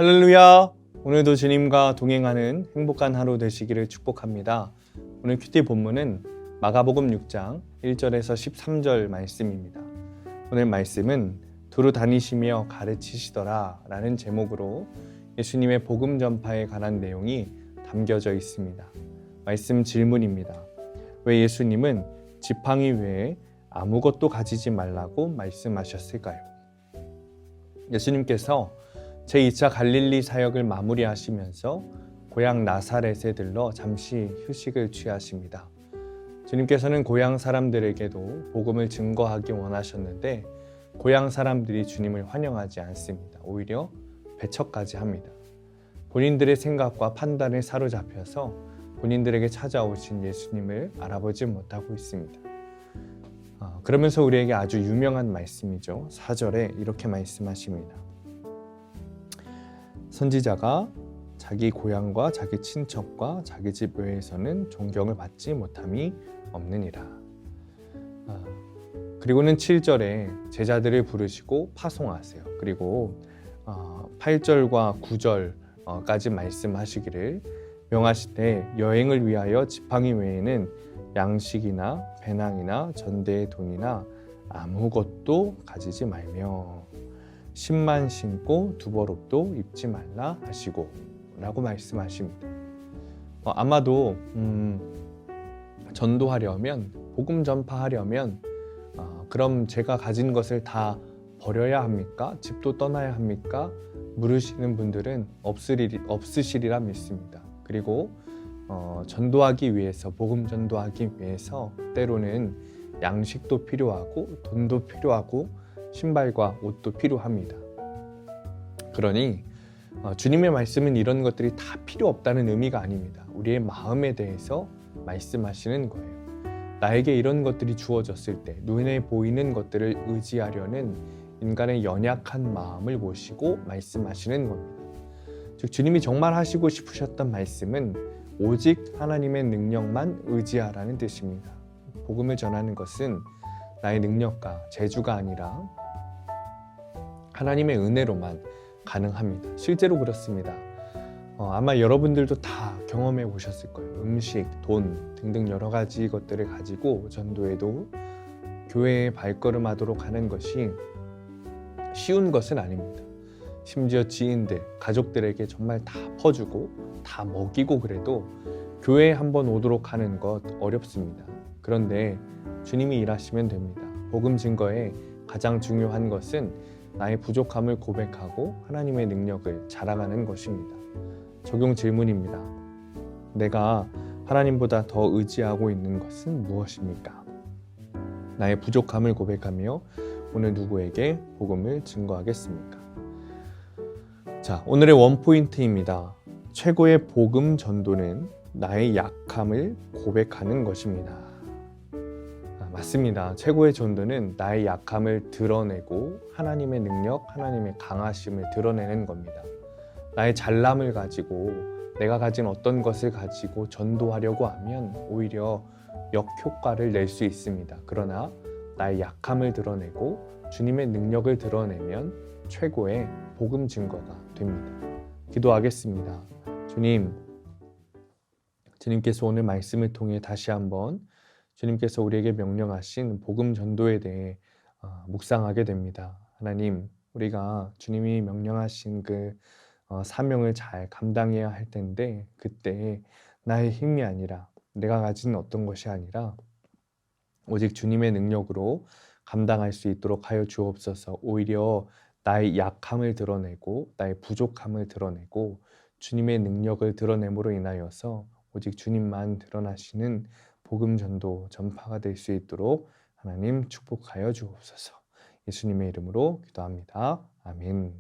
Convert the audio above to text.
할렐루야! 오늘도 주님과 동행하는 행복한 하루 되시기를 축복합니다. 오늘 큐티 본문은 마가복음 6장 1절에서 13절 말씀입니다. 오늘 말씀은 두루 다니시며 가르치시더라 라는 제목으로 예수님의 복음 전파에 관한 내용이 담겨져 있습니다. 말씀 질문입니다. 왜 예수님은 지팡이 외에 아무것도 가지지 말라고 말씀하셨을까요? 예수님께서 제2차 갈릴리 사역을 마무리하시면서 고향 나사렛에 들러 잠시 휴식을 취하십니다. 주님께서는 고향 사람들에게도 복음을 증거하기 원하셨는데 고향 사람들이 주님을 환영하지 않습니다. 오히려 배척까지 합니다. 본인들의 생각과 판단에 사로잡혀서 본인들에게 찾아오신 예수님을 알아보지 못하고 있습니다. 그러면서 우리에게 아주 유명한 말씀이죠. 4절에 이렇게 말씀하십니다. 선지자가 자기 고향과 자기 친척과 자기 집 외에서는 존경을 받지 못함이 없느니라. 그리고는 7절에 제자들을 부르시고 파송하세요. 그리고 8절과 9절까지 말씀하시기를 명하시되 여행을 위하여 지팡이 외에는 양식이나 배낭이나 전대의 돈이나 아무것도 가지지 말며 신만 신고 두벌옷도 입지 말라 하시고 라고 말씀하십니다. 아마도 전도하려면 복음 전파하려면 그럼 제가 가진 것을 다 버려야 합니까? 집도 떠나야 합니까? 물으시는 분들은 없으시리라 믿습니다. 그리고 전도하기 위해서 복음 전도하기 위해서 때로는 양식도 필요하고 돈도 필요하고 신발과 옷도 필요합니다. 그러니 주님의 말씀은 이런 것들이 다 필요 없다는 의미가 아닙니다. 우리의 마음에 대해서 말씀하시는 거예요. 나에게 이런 것들이 주어졌을 때 눈에 보이는 것들을 의지하려는 인간의 연약한 마음을 보시고 말씀하시는 겁니다. 즉 주님이 정말 하시고 싶으셨던 말씀은 오직 하나님의 능력만 의지하라는 뜻입니다. 복음을 전하는 것은 나의 능력과 재주가 아니라 하나님의 은혜로만 가능합니다. 실제로 그렇습니다. 아마 여러분들도 다 경험해 보셨을 거예요. 음식, 돈 등등 여러 가지 것들을 가지고 전도에도 교회에 발걸음하도록 하는 것이 쉬운 것은 아닙니다. 심지어 지인들, 가족들에게 정말 다 퍼주고 다 먹이고 그래도 교회에 한번 오도록 하는 것 어렵습니다. 그런데 주님이 일하시면 됩니다. 복음 증거에 가장 중요한 것은 나의 부족함을 고백하고 하나님의 능력을 자랑하는 것입니다. 적용 질문입니다. 내가 하나님보다 더 의지하고 있는 것은 무엇입니까? 나의 부족함을 고백하며 오늘 누구에게 복음을 증거하겠습니까? 자, 오늘의 원포인트입니다. 최고의 복음 전도는 나의 약함을 고백하는 것입니다. 맞습니다. 최고의 전도는 나의 약함을 드러내고 하나님의 능력, 하나님의 강하심을 드러내는 겁니다. 나의 잘남을 가지고 내가 가진 어떤 것을 가지고 전도하려고 하면 오히려 역효과를 낼 수 있습니다. 그러나 나의 약함을 드러내고 주님의 능력을 드러내면 최고의 복음 증거가 됩니다. 기도하겠습니다. 주님께서 오늘 말씀을 통해 다시 한번 주님께서 우리에게 명령하신 복음 전도에 대해 묵상하게 됩니다. 하나님, 우리가 주님이 명령하신 그 사명을 잘 감당해야 할 텐데 그때 나의 힘이 아니라 내가 가진 어떤 것이 아니라 오직 주님의 능력으로 감당할 수 있도록 하여 주옵소서. 오히려 나의 약함을 드러내고 나의 부족함을 드러내고 주님의 능력을 드러냄으로 인하여서 오직 주님만 드러나시는 복음 전도 전파가 될 수 있도록 하나님 축복하여 주옵소서. 예수님의 이름으로 기도합니다. 아멘.